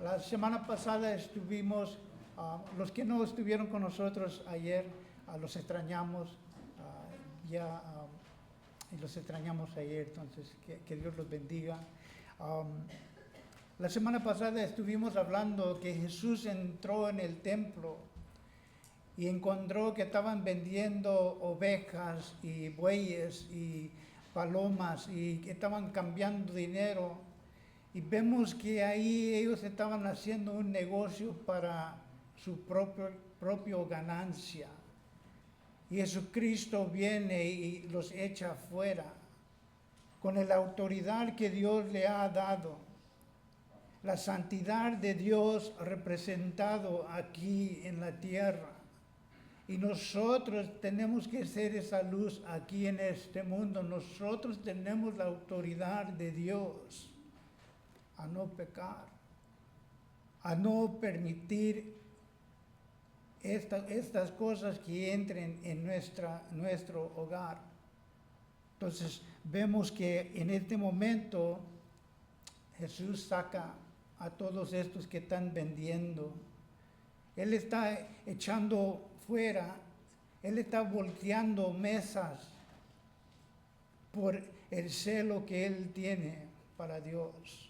La semana pasada estuvimos, los que no estuvieron con nosotros ayer, los extrañamos, y los extrañamos ayer, entonces que Dios los bendiga. La semana pasada estuvimos hablando que Jesús entró en el templo y encontró que estaban vendiendo ovejas y bueyes y palomas y que estaban cambiando dinero. Y vemos que ahí ellos estaban haciendo un negocio para su propio ganancia. Y Jesucristo viene y los echa afuera con la autoridad que Dios le ha dado. La santidad de Dios representado aquí en la tierra. Y nosotros tenemos que ser esa luz aquí en este mundo. Nosotros tenemos la autoridad de Dios a no pecar, a no permitir estas cosas que entren en nuestro hogar. Entonces vemos que en este momento Jesús saca a todos estos que están vendiendo. Él está echando fuera, Él está volteando mesas por el celo que Él tiene para Dios.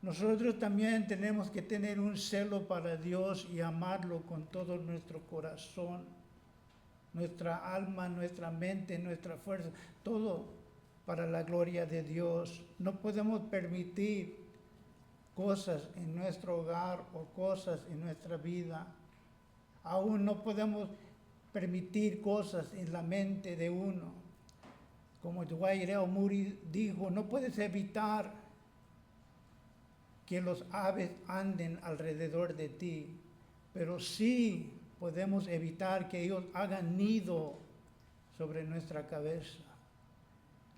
Nosotros también tenemos que tener un celo para Dios y amarlo con todo nuestro corazón, nuestra alma, nuestra mente, nuestra fuerza, todo para la gloria de Dios. No podemos permitir cosas en nuestro hogar o cosas en nuestra vida. Aún no podemos permitir cosas en la mente de uno. Como Dwight L. Moody dijo, no puedes evitar que los aves anden alrededor de ti, pero sí podemos evitar que ellos hagan nido sobre nuestra cabeza.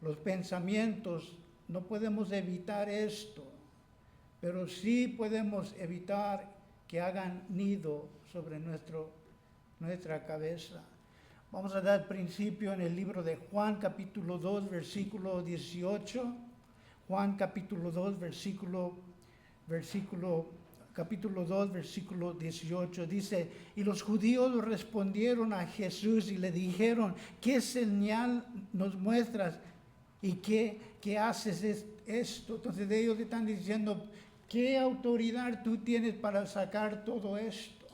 Los pensamientos, no podemos evitar esto, pero sí podemos evitar que hagan nido sobre nuestra cabeza. Vamos a dar principio en el libro de Juan capítulo 2, versículo 18. Juan capítulo 2, capítulo 2, versículo 18, dice, y los judíos respondieron a Jesús y le dijeron, ¿qué señal nos muestras y qué haces esto? Entonces ellos están diciendo, ¿qué autoridad tú tienes para sacar todo esto?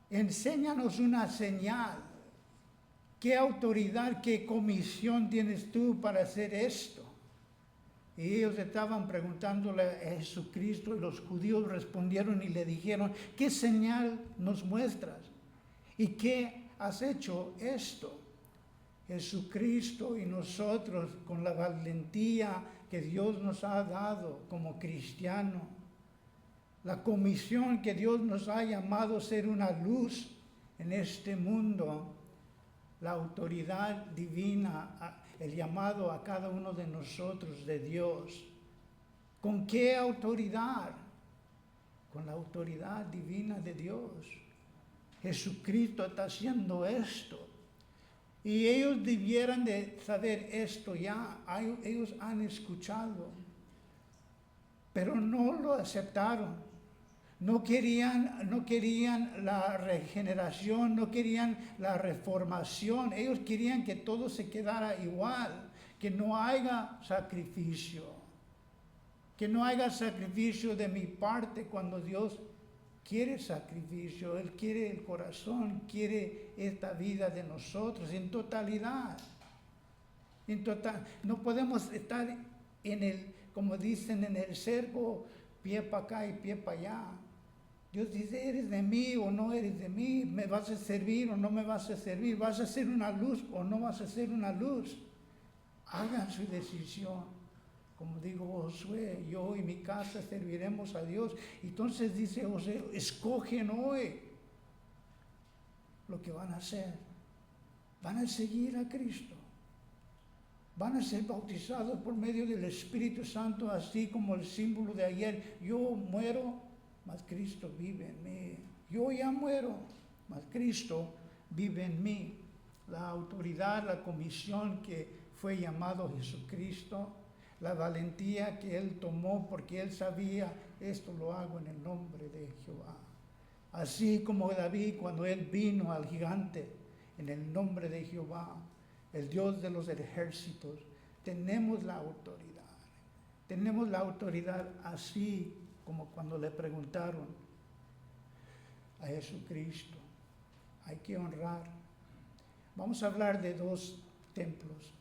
Enséñanos una señal. ¿Qué autoridad, qué comisión tienes tú para hacer esto? Y ellos estaban preguntándole a Jesucristo y los judíos respondieron y le dijeron, ¿qué señal nos muestras? ¿Y qué has hecho esto? Jesucristo y nosotros con la valentía que Dios nos ha dado como cristianos, la comisión que Dios nos ha llamado a ser una luz en este mundo, la autoridad divina, el llamado a cada uno de nosotros de Dios. ¿Con qué autoridad? Con la autoridad divina de Dios. Jesucristo está haciendo esto. Y ellos debieran de saber esto ya. Ellos han escuchado, pero no lo aceptaron. No querían la regeneración, no querían la reformación. Ellos querían que todo se quedara igual, que no haya sacrificio. Que no haya sacrificio de mi parte cuando Dios quiere sacrificio. Él quiere el corazón, quiere esta vida de nosotros en totalidad. No podemos estar como dicen, en el cerco, pie para acá y pie para allá. Dios dice, ¿eres de mí o no eres de mí? ¿Me vas a servir o no me vas a servir? ¿Vas a ser una luz o no vas a ser una luz? Hagan su decisión. Como dijo Josué, yo y mi casa serviremos a Dios. Entonces dice José, escogen hoy lo que van a hacer. Van a seguir a Cristo. Van a ser bautizados por medio del Espíritu Santo, así como el símbolo de ayer. Yo muero, mas Cristo vive en mí. Yo ya muero, mas Cristo vive en mí. La autoridad, la comisión que fue llamado Jesucristo, la valentía que él tomó, porque él sabía, esto lo hago en el nombre de Jehová. Así como David, cuando él vino al gigante en el nombre de Jehová, el Dios de los ejércitos, tenemos la autoridad. Tenemos la autoridad así como cuando le preguntaron a Jesucristo. Hay que honrar. Vamos a hablar de dos templos.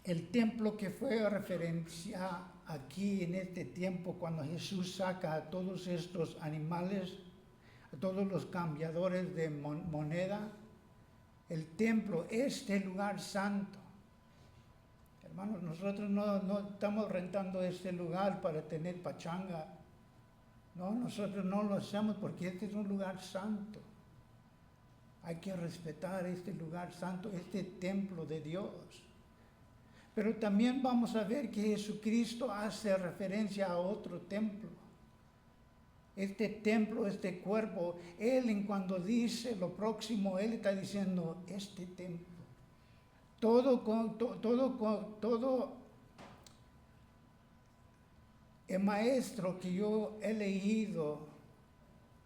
El templo que fue referencia aquí en este tiempo, cuando Jesús saca a todos estos animales, a todos los cambiadores de moneda, el templo, este lugar santo. Hermanos, nosotros no estamos rentando este lugar para tener pachanga. No, nosotros no lo hacemos porque este es un lugar santo. Hay que respetar este lugar santo, este templo de Dios. Pero también vamos a ver que Jesucristo hace referencia a otro templo. Este templo, este cuerpo, Él en cuando dice lo próximo, Él está diciendo este templo. Todo el maestro que yo he leído,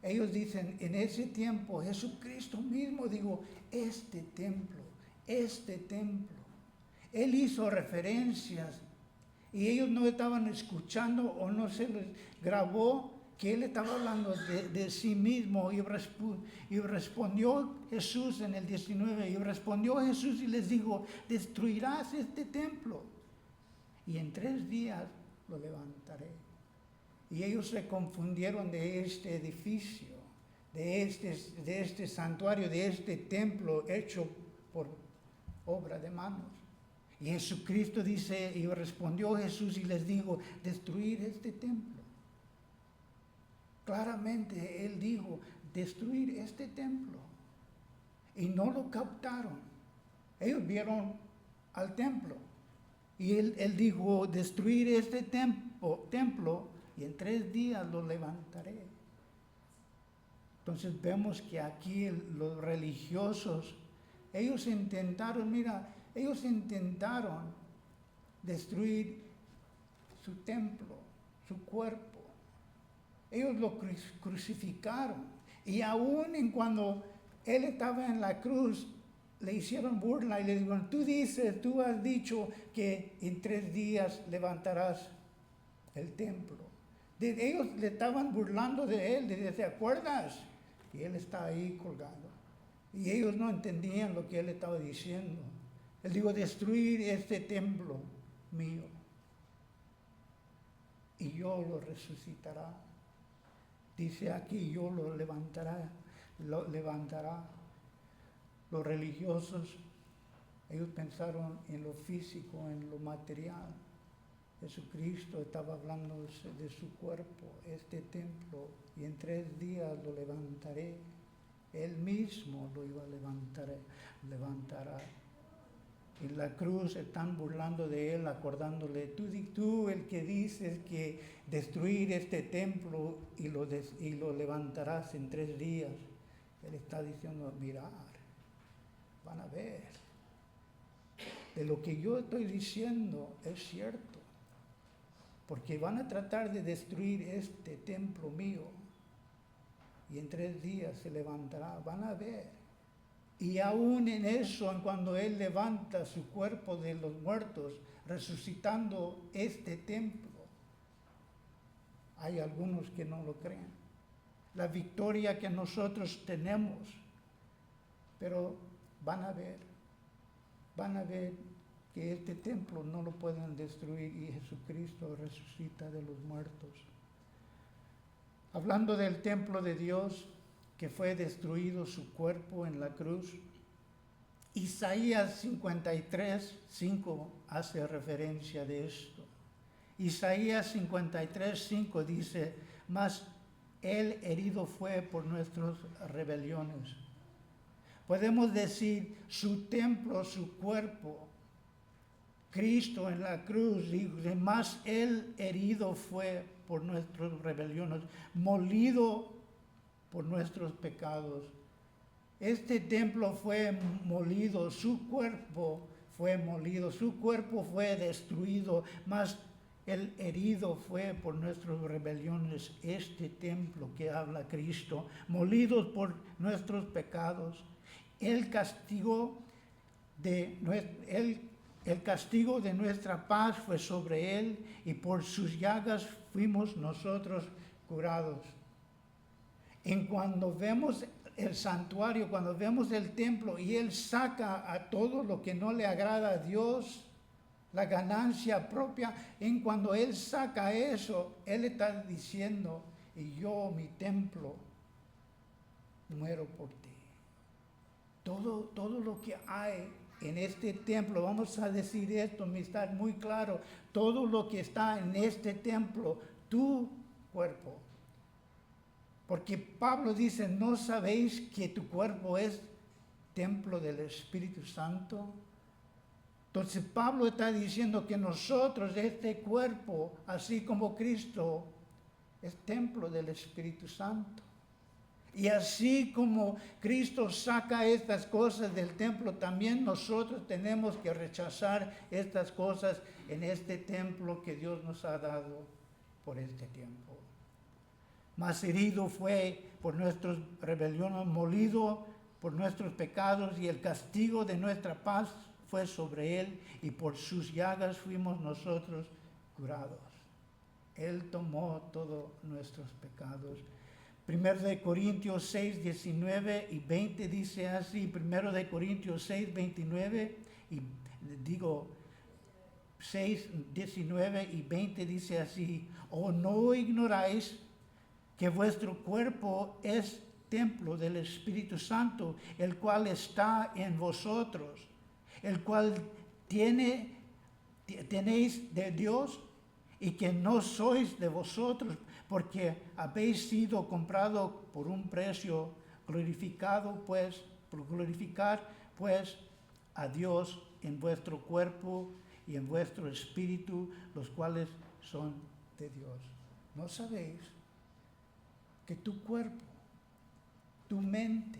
ellos dicen, en ese tiempo, Jesucristo mismo dijo, este templo. Él hizo referencias y ellos no estaban escuchando o no se les grabó que él estaba hablando de sí mismo y respondió Jesús en el 19, y respondió Jesús y les dijo, destruirás este templo y en 3 días lo levantaré. Y ellos se confundieron de este edificio, de este santuario, de este templo hecho por obra de manos. Y Jesucristo dice, y respondió Jesús y les dijo, destruir este templo. Claramente Él dijo, destruir este templo. Y no lo captaron. Ellos vieron al templo. Y Él dijo, destruir este templo y en 3 días lo levantaré. Entonces vemos que aquí los religiosos, ellos intentaron destruir su templo, su cuerpo. Ellos lo crucificaron. Y aún en cuando Él estaba en la cruz, le hicieron burla y le dijeron, tú has dicho que en 3 días levantarás el templo. Ellos le estaban burlando de Él, ¿te acuerdas? Y Él está ahí colgado. Y ellos no entendían lo que Él estaba diciendo. Él dijo, destruir este templo mío. Y yo lo resucitará. Dice aquí, yo lo levantará. Los religiosos, ellos pensaron en lo físico, en lo material. Jesucristo estaba hablando de su cuerpo, este templo, y en 3 días lo levantaré. Él mismo lo iba a levantará. En la cruz están burlando de Él, acordándole, tú el que dices que destruir este templo y lo levantarás en 3 días. Él está diciendo, mirar, van a ver. De lo que yo estoy diciendo es cierto. Porque van a tratar de destruir este templo mío. Y en 3 días se levantará, van a ver. Y aún en eso, cuando Él levanta su cuerpo de los muertos, resucitando este templo, hay algunos que no lo creen. La victoria que nosotros tenemos, pero van a ver que este templo no lo pueden destruir y Jesucristo resucita de los muertos. Hablando del templo de Dios, que fue destruido su cuerpo en la cruz, Isaías 53:5 hace referencia de esto. Isaías 53:5 dice, mas Él herido fue por nuestras rebeliones. Podemos decir, su templo, su cuerpo, Cristo en la cruz, dice, mas Él herido fue por nuestras rebeliones, molido por nuestros pecados. Este templo fue molido, su cuerpo fue molido, su cuerpo fue destruido, mas el herido fue por nuestras rebeliones. Este templo que habla Cristo, molidos por nuestros pecados, el castigo el castigo de nuestra paz fue sobre él, y por sus llagas fuimos nosotros curados. En cuando vemos el santuario, cuando vemos el templo y él saca a todo lo que no le agrada a Dios, la ganancia propia, en cuando él saca eso, él está diciendo, y yo, mi templo, muero por ti. Todo lo que hay en este templo, vamos a decir esto, me está muy claro, todo lo que está en este templo, tu cuerpo. Porque Pablo dice, ¿no sabéis que tu cuerpo es templo del Espíritu Santo? Entonces Pablo está diciendo que nosotros, este cuerpo, así como Cristo, es templo del Espíritu Santo. Y así como Cristo saca estas cosas del templo, también nosotros tenemos que rechazar estas cosas en este templo que Dios nos ha dado por este tiempo. Mas herido fue por nuestras rebeliones, molido por nuestros pecados, y el castigo de nuestra paz fue sobre él, y por sus llagas fuimos nosotros curados. Él tomó todos nuestros pecados. 1 de Corintios 6, 19 y 20 dice así, 1 de Corintios 6, 29 y 6, 19 y 20 dice así, ¿o no ignoráis que vuestro cuerpo es templo del Espíritu Santo, el cual está en vosotros, el cual tenéis de Dios, y que no sois de vosotros, porque habéis sido comprado por un precio? Glorificar pues a Dios en vuestro cuerpo y en vuestro espíritu, los cuales son de Dios. ¿No sabéis que tu cuerpo, tu mente,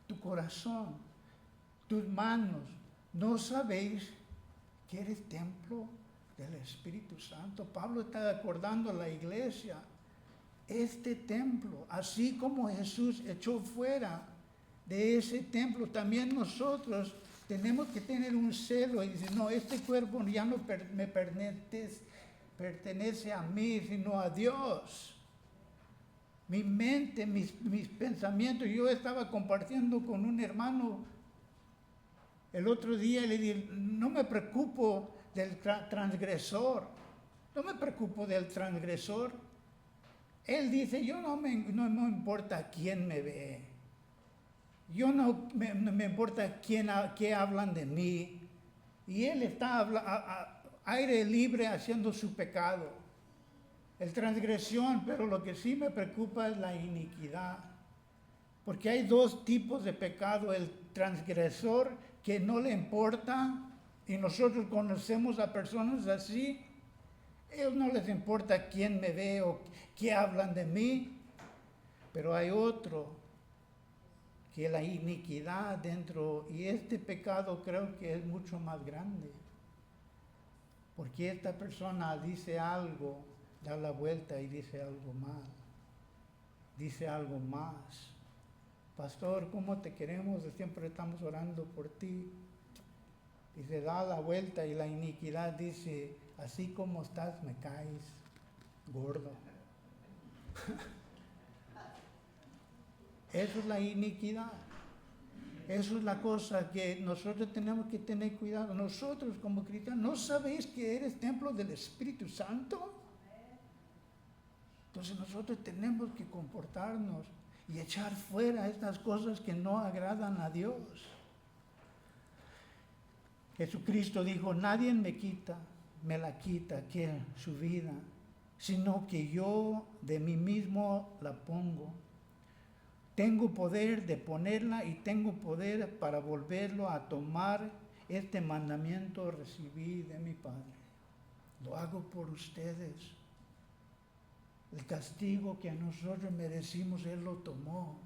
tu corazón, tus manos, no sabéis que eres templo del Espíritu Santo? Pablo está acordando a la iglesia, este templo, así como Jesús echó fuera de ese templo, también nosotros tenemos que tener un celo y decir, no, este cuerpo ya no me pertenece a mí, sino a Dios. Mi mente, mis pensamientos. Yo estaba compartiendo con un hermano el otro día y le dije, no me preocupo del transgresor, no me preocupo del transgresor. Él dice, yo no me importa quién me ve, yo no me importa qué hablan de mí. Y él está a aire libre haciendo su pecado, el transgresión, pero lo que sí me preocupa es la iniquidad. Porque hay dos tipos de pecado, el transgresor que no le importa, y nosotros conocemos a personas así, ellos no les importa quién me ve o qué hablan de mí, pero hay otro que la iniquidad dentro, y este pecado creo que es mucho más grande, porque esta persona dice algo, da la vuelta y dice algo mal, dice algo más. Pastor, ¿cómo te queremos? Siempre estamos orando por ti. Y se da la vuelta y la iniquidad dice, así como estás me caes gordo. Eso es la iniquidad. Eso es la cosa que nosotros tenemos que tener cuidado. Nosotros como cristianos, ¿no sabéis que eres templo del Espíritu Santo? Entonces nosotros tenemos que comportarnos y echar fuera estas cosas que no agradan a Dios. Jesucristo dijo, nadie me la quita, que su vida, sino que yo de mí mismo la pongo. Tengo poder de ponerla y tengo poder para volverlo a tomar. Este mandamiento recibí de mi Padre. Lo hago por ustedes. El castigo que a nosotros merecimos, Él lo tomó.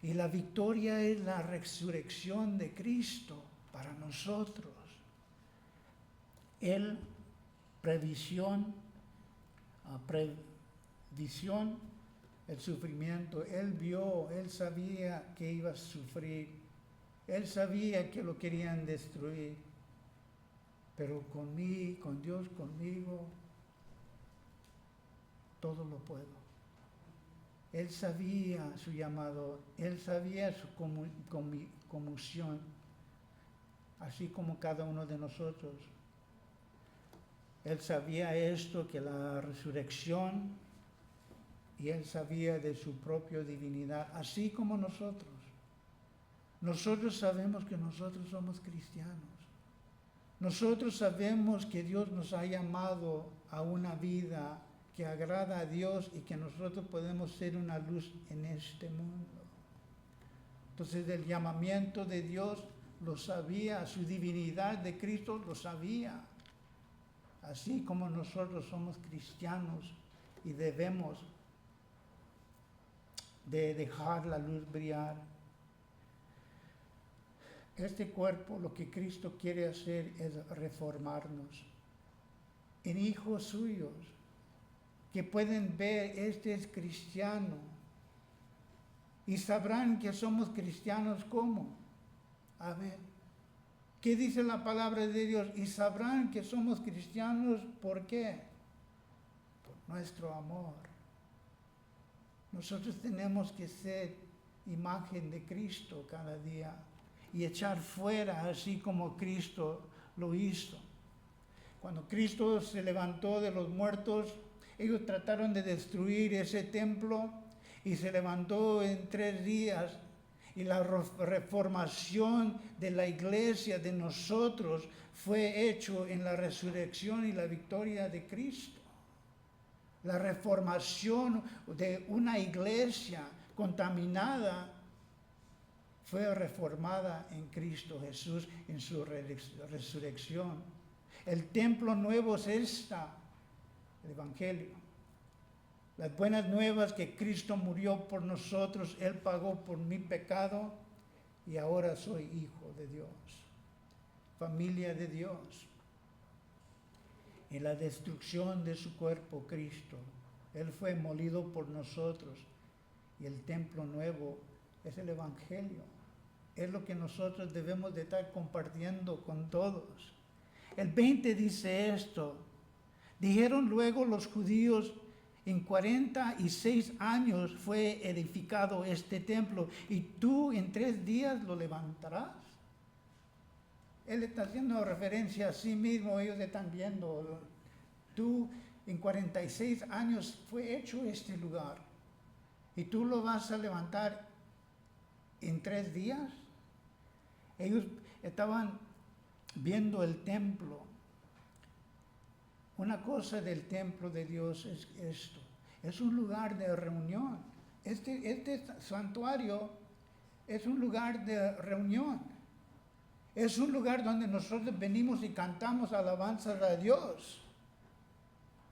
Y la victoria es la resurrección de Cristo. para nosotros. Él, previsión, el sufrimiento. Él vio, él sabía que iba a sufrir. Él sabía que lo querían destruir. Pero con Dios conmigo, todo lo puedo. Él sabía su llamado, él sabía su comisión, así como cada uno de nosotros. Él sabía esto, que la resurrección, y él sabía de su propia divinidad, así como nosotros. Nosotros sabemos que nosotros somos cristianos. Nosotros sabemos que Dios nos ha llamado a una vida que agrada a Dios y que nosotros podemos ser una luz en este mundo. Entonces, el llamamiento de Dios lo sabía, su divinidad de Cristo lo sabía. Así como nosotros somos cristianos y debemos de dejar la luz brillar. Este cuerpo, lo que Cristo quiere hacer es reformarnos en hijos suyos, que pueden ver, este es cristiano, y sabrán que somos cristianos. ¿Cómo? A ver, ¿qué dice la palabra de Dios? Y sabrán que somos cristianos, ¿por qué? Por nuestro amor. Nosotros tenemos que ser imagen de Cristo cada día y echar fuera así como Cristo lo hizo. Cuando Cristo se levantó de los muertos, ellos trataron de destruir ese templo y se levantó en 3 días. Y la reformación de la iglesia, de nosotros, fue hecho en la resurrección y la victoria de Cristo. La reformación de una iglesia contaminada fue reformada en Cristo Jesús, en su resurrección. El templo nuevo es el Evangelio. Las buenas nuevas que Cristo murió por nosotros, Él pagó por mi pecado y ahora soy hijo de Dios, familia de Dios. En la destrucción de su cuerpo, Cristo, Él fue molido por nosotros y el templo nuevo es el Evangelio. Es lo que nosotros debemos de estar compartiendo con todos. El 20 dice esto: dijeron luego los judíos, en 46 años fue edificado este templo y tú en 3 días lo levantarás. Él está haciendo referencia a sí mismo, ellos están viendo, tú en 46 años fue hecho este lugar y tú lo vas a levantar en 3 días. Ellos estaban viendo el templo. Una cosa del templo de Dios es esto, es un lugar de reunión. Este santuario es un lugar de reunión. Es un lugar donde nosotros venimos y cantamos alabanzas a Dios.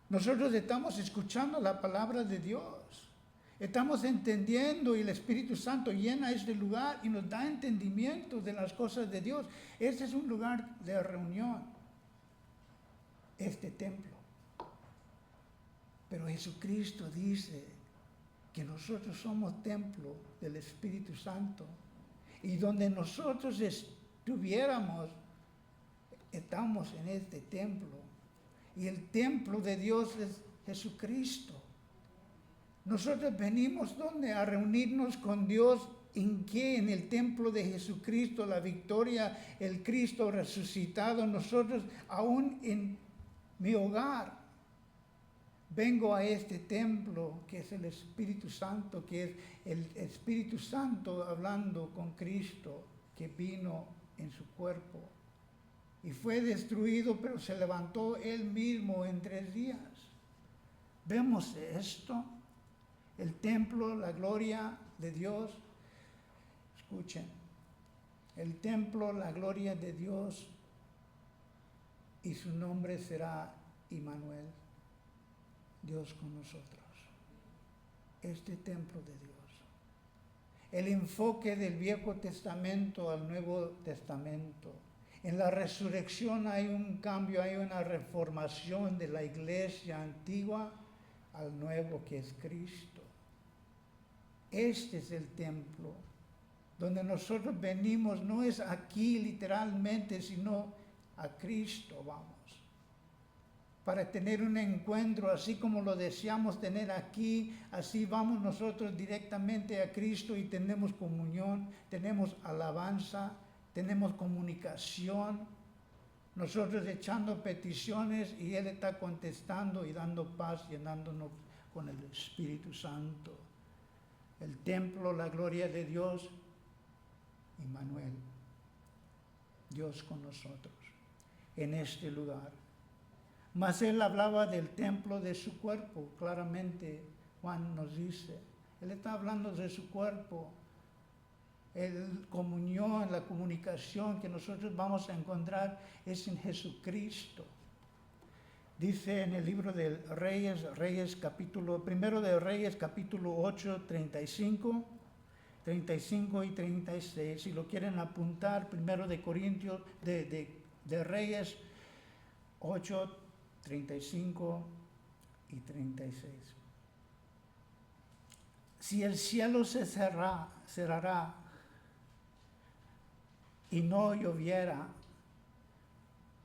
Nosotros estamos escuchando la palabra de Dios. Estamos entendiendo y el Espíritu Santo llena este lugar y nos da entendimiento de las cosas de Dios. Este es un lugar de reunión, este templo. Pero Jesucristo dice que nosotros somos templo del Espíritu Santo y donde nosotros estuviéramos, estamos en este templo. Y el templo de Dios es Jesucristo. Nosotros venimos ¿dónde? A reunirnos con Dios. ¿En qué? En el templo de Jesucristo, la victoria, el Cristo resucitado. Nosotros aún en mi hogar vengo a este templo que es el Espíritu Santo, que es el Espíritu Santo hablando con Cristo, que vino en su cuerpo y fue destruido, pero se levantó Él mismo en 3 días. ¿Vemos esto? El templo, la gloria de Dios. Escuchen, el templo, la gloria de Dios, y su nombre será Immanuel, Dios con nosotros. Este templo de Dios. El enfoque del Viejo Testamento al Nuevo Testamento. En la resurrección hay un cambio, hay una reformación de la iglesia antigua al nuevo que es Cristo. Este es el templo donde nosotros venimos, no es aquí literalmente, sino a Cristo vamos. Para tener un encuentro, así como lo deseamos tener aquí, así vamos nosotros directamente a Cristo y tenemos comunión, tenemos alabanza, tenemos comunicación, nosotros echando peticiones y Él está contestando y dando paz, llenándonos con el Espíritu Santo. El templo, la gloria de Dios, Immanuel, Dios con nosotros, en este lugar. Mas Él hablaba del templo de su cuerpo, claramente Juan nos dice. Él está hablando de su cuerpo. La comunión, la comunicación que nosotros vamos a encontrar es en Jesucristo. Dice en el libro de Reyes capítulo 8, 35 y 36. Si lo quieren apuntar, primero de Corintios, de Reyes 8, 35 y 36. Si el cielo se cerrará y no lloviera,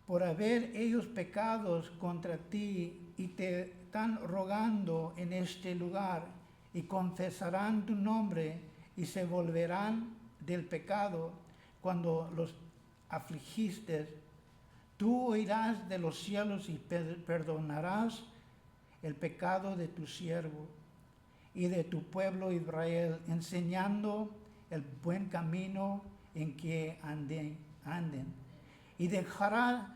por haber ellos pecados contra ti y te están rogando en este lugar y confesarán tu nombre y se volverán del pecado cuando los afligiste, tú oirás de los cielos y perdonarás el pecado de tu siervo y de tu pueblo Israel, enseñando el buen camino en que anden. Y dejarás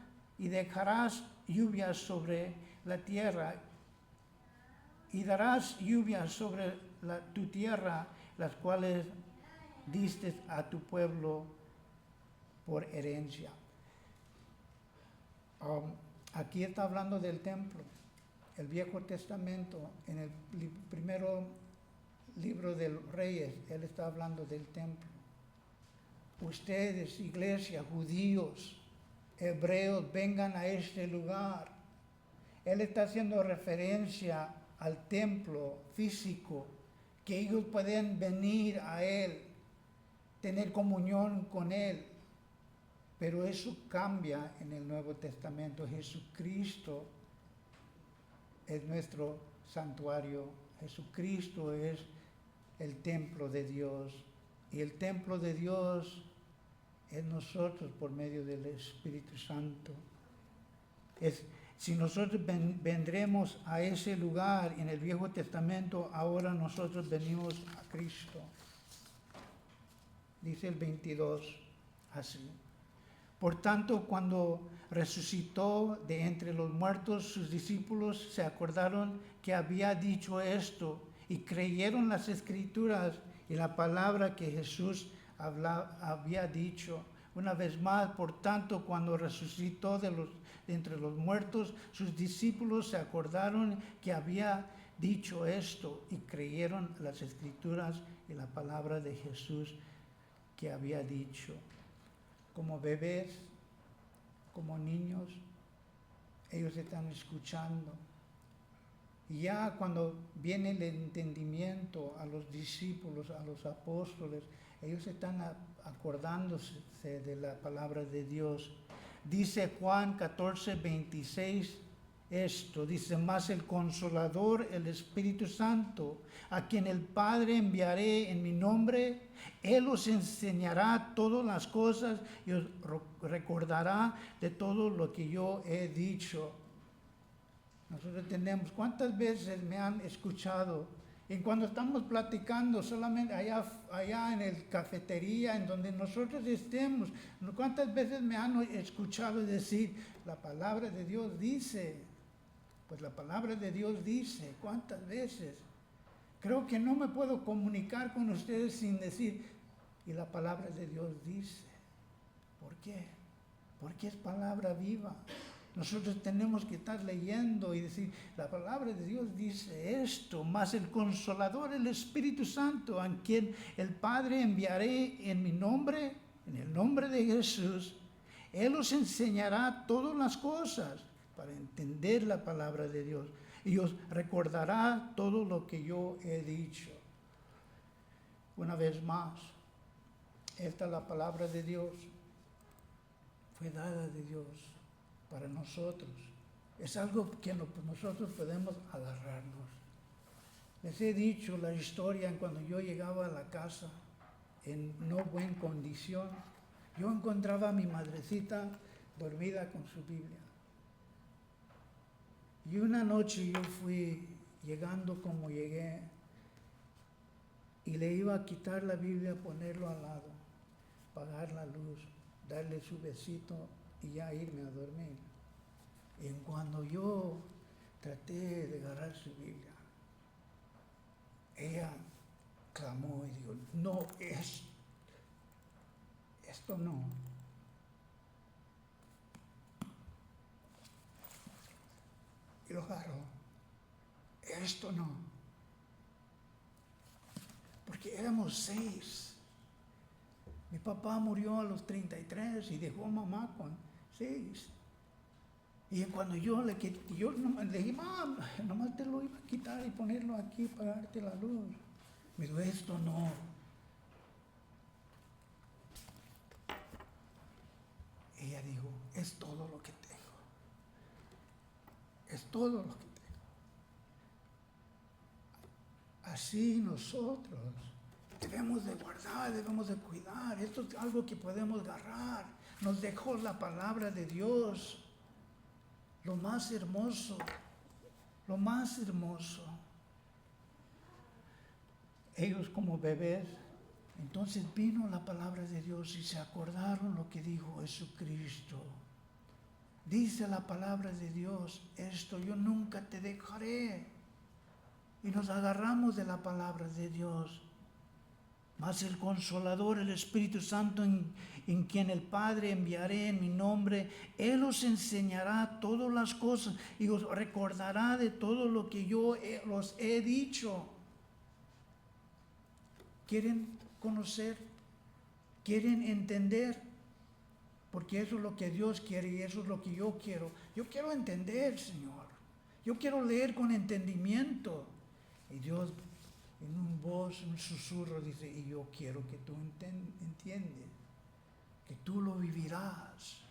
lluvias sobre la tierra y darás lluvias sobre tu tierra, las cuales diste a tu pueblo por herencia. Aquí está hablando del templo. El Viejo Testamento, en el primero libro de los Reyes, Él está hablando del templo. Ustedes, iglesia, judíos, hebreos, vengan a este lugar. Él está haciendo referencia al templo físico, que ellos pueden venir a Él, tener comunión con Él. Pero eso cambia en el Nuevo Testamento. Jesucristo es nuestro santuario. Jesucristo es el templo de Dios. Y el templo de Dios es nosotros por medio del Espíritu Santo. Si nosotros vendremos a ese lugar en el Viejo Testamento, ahora nosotros venimos a Cristo. Dice el 22 así. Por tanto, cuando resucitó de entre los muertos, sus discípulos se acordaron que había dicho esto y creyeron las Escrituras y la palabra que Jesús había dicho. Una vez más, por tanto, cuando resucitó de entre los muertos, sus discípulos se acordaron que había dicho esto y creyeron las Escrituras y la palabra de Jesús que había dicho. Como bebés, como niños, ellos están escuchando. Y ya cuando viene el entendimiento a los discípulos, a los apóstoles, ellos están acordándose de la palabra de Dios. Dice Juan 14, 26 esto, dice, mas el Consolador, el Espíritu Santo, a quien el Padre enviaré en mi nombre, Él os enseñará todas las cosas y os recordará de todo lo que yo he dicho. Nosotros tenemos, ¿cuántas veces me han escuchado? Y cuando estamos platicando solamente allá en el cafetería, en donde nosotros estemos, ¿cuántas veces me han escuchado decir, la palabra de Dios dice? Pues la palabra de Dios dice, ¿cuántas veces? Creo que no me puedo comunicar con ustedes sin decir, y la palabra de Dios dice. ¿Por qué? Porque es palabra viva. Nosotros tenemos que estar leyendo y decir, la palabra de Dios dice esto, mas el Consolador, el Espíritu Santo, a quien el Padre enviaré en mi nombre, en el nombre de Jesús, Él os enseñará todas las cosas para entender la palabra de Dios y os recordará todo lo que yo he dicho. Una vez más, esta es la palabra de Dios. Fue dada de Dios para nosotros. Es algo que nosotros podemos agarrarnos. Les he dicho la historia cuando yo llegaba a la casa en no buena condición. Yo encontraba a mi madrecita dormida con su Biblia. Y una noche yo fui llegando como llegué y le iba a quitar la Biblia, ponerlo al lado, apagar la luz, darle su besito y ya irme a dormir. Y cuando yo traté de agarrar su Biblia, ella clamó y dijo, no, esto no. Y lo agarró, esto no. Porque éramos 6. Mi papá murió a los 33 y dejó a mamá con 6. Y cuando yo le dije, mamá, nomás te lo iba a quitar y ponerlo aquí para darte la luz. Me dijo, esto no. Ella dijo, es todo lo que tengo. Es todo lo que tengo. Así nosotros debemos de guardar, debemos de cuidar. Esto es algo que podemos agarrar. Nos dejó la palabra de Dios. Lo más hermoso, lo más hermoso. Ellos como bebés, entonces vino la palabra de Dios y se acordaron lo que dijo Jesucristo. Dice la palabra de Dios, esto, yo nunca te dejaré. Y nos agarramos de la palabra de Dios. Mas el Consolador, el Espíritu Santo, en quien el Padre enviaré en mi nombre, Él os enseñará todas las cosas y os recordará de todo lo que yo os he dicho. ¿Quieren conocer? ¿Quieren entender? Porque eso es lo que Dios quiere y eso es lo que yo quiero. Yo quiero entender, Señor. Yo quiero leer con entendimiento. Y Dios, en un voz, un susurro, dice, y yo quiero que tú entiendas, que tú lo vivirás,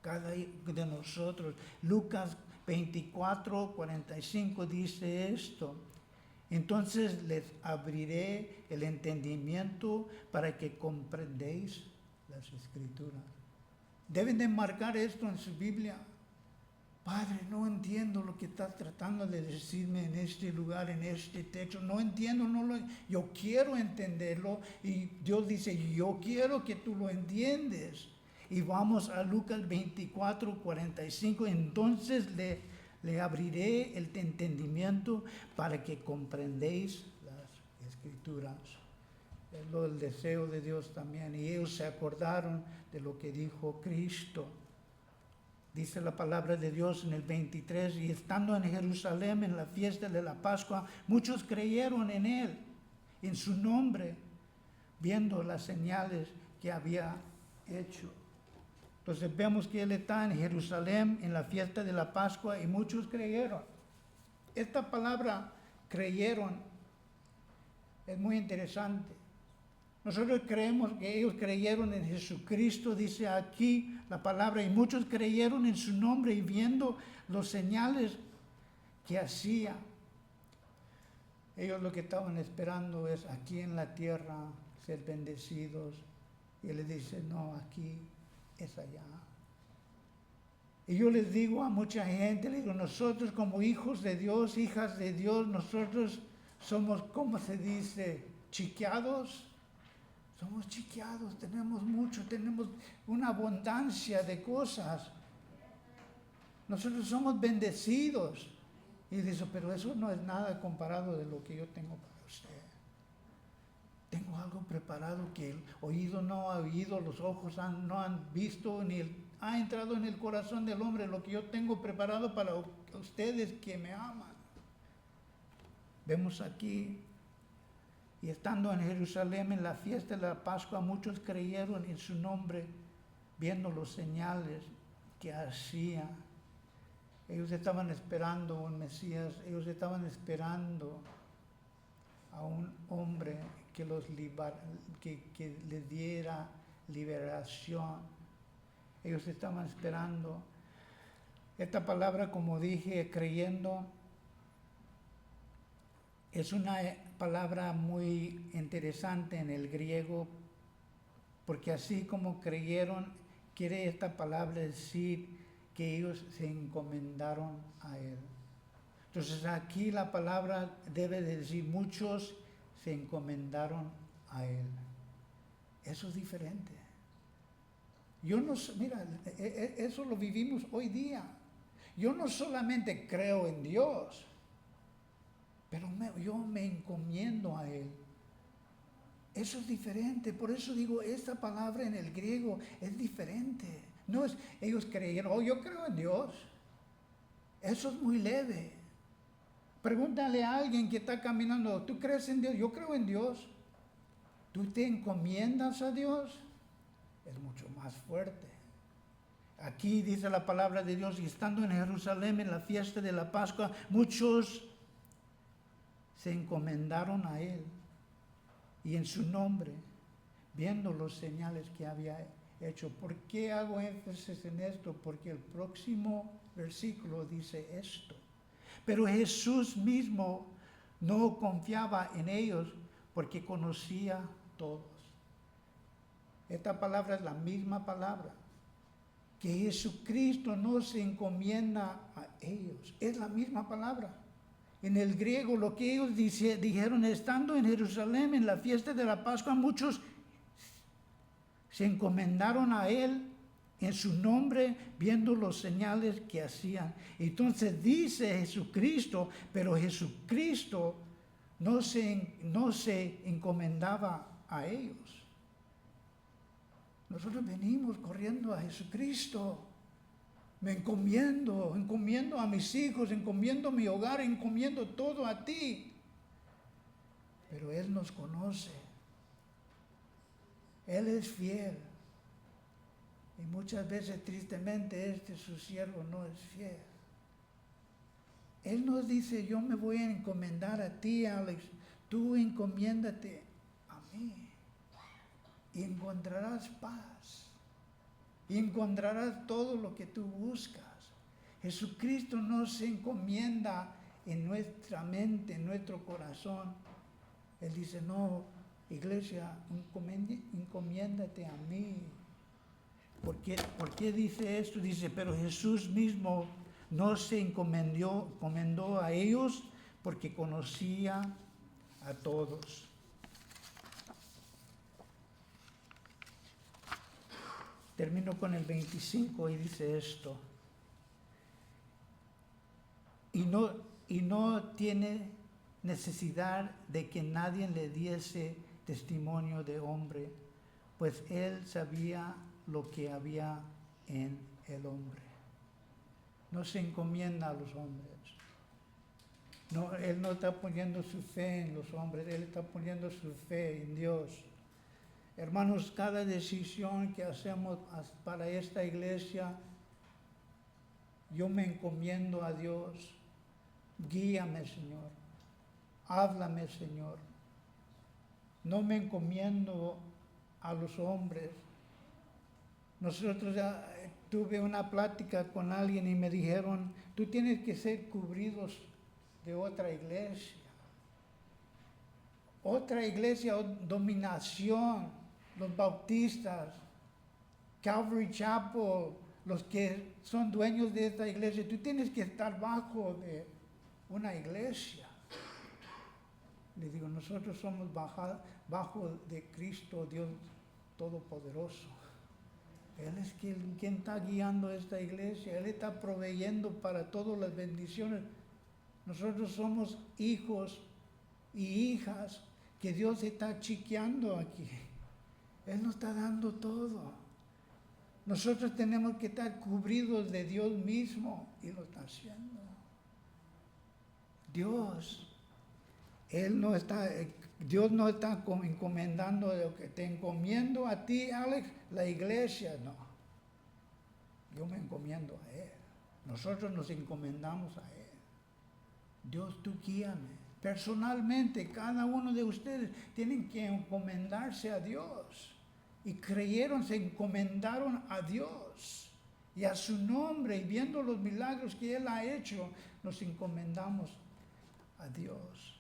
cada uno de nosotros. Lucas 24:45 dice esto. Entonces les abriré el entendimiento para que comprendéis las Escrituras. Deben de marcar esto en su Biblia. Padre, no entiendo lo que estás tratando de decirme en este lugar, en este texto. No entiendo, yo quiero entenderlo. Y Dios dice, yo quiero que tú lo entiendes. Y vamos a Lucas 24:45. Entonces le abriré el entendimiento para que comprendéis las Escrituras. Es el deseo de Dios también. Y ellos se acordaron de lo que dijo Cristo. Dice la palabra de Dios en el 23, y estando en Jerusalén en la fiesta de la Pascua, muchos creyeron en Él, en su nombre, viendo las señales que había hecho. Entonces vemos que Él está en Jerusalén en la fiesta de la Pascua y muchos creyeron. Esta palabra creyeron es muy interesante. Nosotros creemos que ellos creyeron en Jesucristo, dice aquí la palabra, y muchos creyeron en su nombre y viendo los señales que hacía. Ellos lo que estaban esperando es aquí en la tierra ser bendecidos. Y Él les dice, no, aquí es allá. Y yo les digo a mucha gente, les digo, nosotros como hijos de Dios, hijas de Dios, nosotros somos, ¿cómo se dice? Chiqueados. Somos chiqueados, tenemos mucho, tenemos una abundancia de cosas. Nosotros somos bendecidos. Y dice, pero eso no es nada comparado de lo que yo tengo para usted. Tengo algo preparado que el oído no ha oído, los ojos no han visto, ni ha entrado en el corazón del hombre lo que yo tengo preparado para ustedes que me aman. Vemos aquí. Y estando en Jerusalén en la fiesta de la Pascua, muchos creyeron en su nombre, viendo los señales que hacía. Ellos estaban esperando un Mesías, ellos estaban esperando a un hombre que que les diera liberación. Ellos estaban esperando. Esta palabra, como dije, creyendo, es una palabra muy interesante en el griego, porque así como creyeron, quiere esta palabra decir que ellos se encomendaron a Él. Entonces aquí la palabra debe decir muchos se encomendaron a Él. Eso es diferente. Yo no, mira, eso lo vivimos hoy día. Yo no solamente creo en Dios, pero yo me encomiendo a Él. Eso es diferente. Por eso digo, esta palabra en el griego es diferente. No es, ellos creyeron, yo creo en Dios. Eso es muy leve. Pregúntale a alguien que está caminando, ¿tú crees en Dios? Yo creo en Dios. ¿Tú te encomiendas a Dios? Es mucho más fuerte. Aquí dice la palabra de Dios, y estando en Jerusalén en la fiesta de la Pascua, muchos se encomendaron a Él y en su nombre, viendo los señales que había hecho. ¿Por qué hago énfasis en esto? Porque el próximo versículo dice esto. Pero Jesús mismo no confiaba en ellos porque conocía a todos. Esta palabra es la misma palabra. Que Jesucristo no se encomienda a ellos. Es la misma palabra. En el griego, lo que ellos dijeron, estando en Jerusalén en la fiesta de la Pascua, muchos se encomendaron a Él en su nombre, viendo los señales que hacían. Entonces dice Jesucristo, pero Jesucristo no se encomendaba a ellos. Nosotros venimos corriendo a Jesucristo. Me encomiendo a mis hijos, encomiendo mi hogar, encomiendo todo a ti. Pero Él nos conoce. Él es fiel. Y muchas veces, tristemente, su siervo no es fiel. Él nos dice, yo me voy a encomendar a ti, Alex. Tú encomiéndate a mí. Y encontrarás paz. Y encontrarás todo lo que tú buscas. Jesucristo no se encomienda en nuestra mente, en nuestro corazón. Él dice, no, iglesia, encomiéndate a mí. ¿Por qué dice esto? Dice, pero Jesús mismo no se encomendó a ellos porque conocía a todos. Termino con el 25 y dice esto. Y no tiene necesidad de que nadie le diese testimonio de hombre, pues él sabía lo que había en el hombre. No se encomienda a los hombres. No, él no está poniendo su fe en los hombres, él está poniendo su fe en Dios. Hermanos, cada decisión que hacemos para esta iglesia, yo me encomiendo a Dios. Guíame, Señor. Háblame, Señor. No me encomiendo a los hombres. Nosotros tuve una plática con alguien y me dijeron, tú tienes que ser cubridos de otra iglesia. Otra iglesia, dominación, los bautistas, Calvary Chapel, los que son dueños de esta iglesia. Tú tienes que estar bajo de una iglesia. Le digo, nosotros somos bajo de Cristo, Dios Todopoderoso. Él es quien está guiando esta iglesia. Él está proveyendo para todas las bendiciones. Nosotros somos hijos y hijas que Dios está chequeando aquí. Él nos está dando todo. Nosotros tenemos que estar cubridos de Dios mismo y lo está haciendo. Dios no está encomendando lo que te encomiendo a ti, Alex, la iglesia, no. yo me encomiendo a Él. Nosotros nos encomendamos a Él. Dios, tú guíame. Personalmente, cada uno de ustedes tienen que encomendarse a Dios. Y creyeron, se encomendaron a Dios y a su nombre. Y viendo los milagros que Él ha hecho, nos encomendamos a Dios.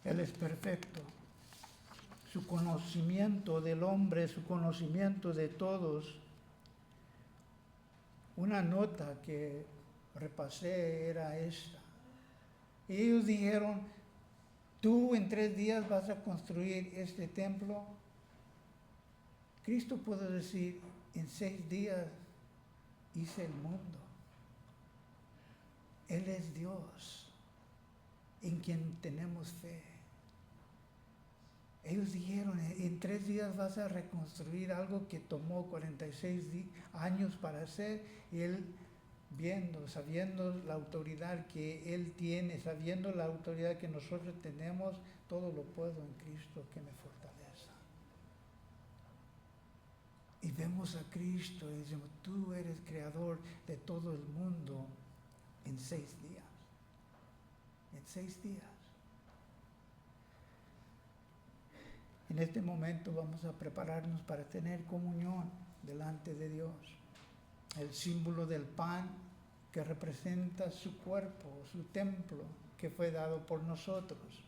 Él es perfecto. Su conocimiento del hombre, su conocimiento de todos. Una nota que repasé era esta. Ellos dijeron, tú en 3 días vas a construir este templo. Cristo puede decir, en 6 días hice el mundo. Él es Dios, en quien tenemos fe. Ellos dijeron, en 3 días vas a reconstruir algo que tomó 46 años para hacer. Y Él, sabiendo la autoridad que Él tiene, sabiendo la autoridad que nosotros tenemos, todo lo puedo en Cristo que me fortalece. Y vemos a Cristo y decimos, tú eres creador de todo el mundo en 6 días. En 6 días. En este momento vamos a prepararnos para tener comunión delante de Dios. El símbolo del pan que representa su cuerpo, su templo, que fue dado por nosotros.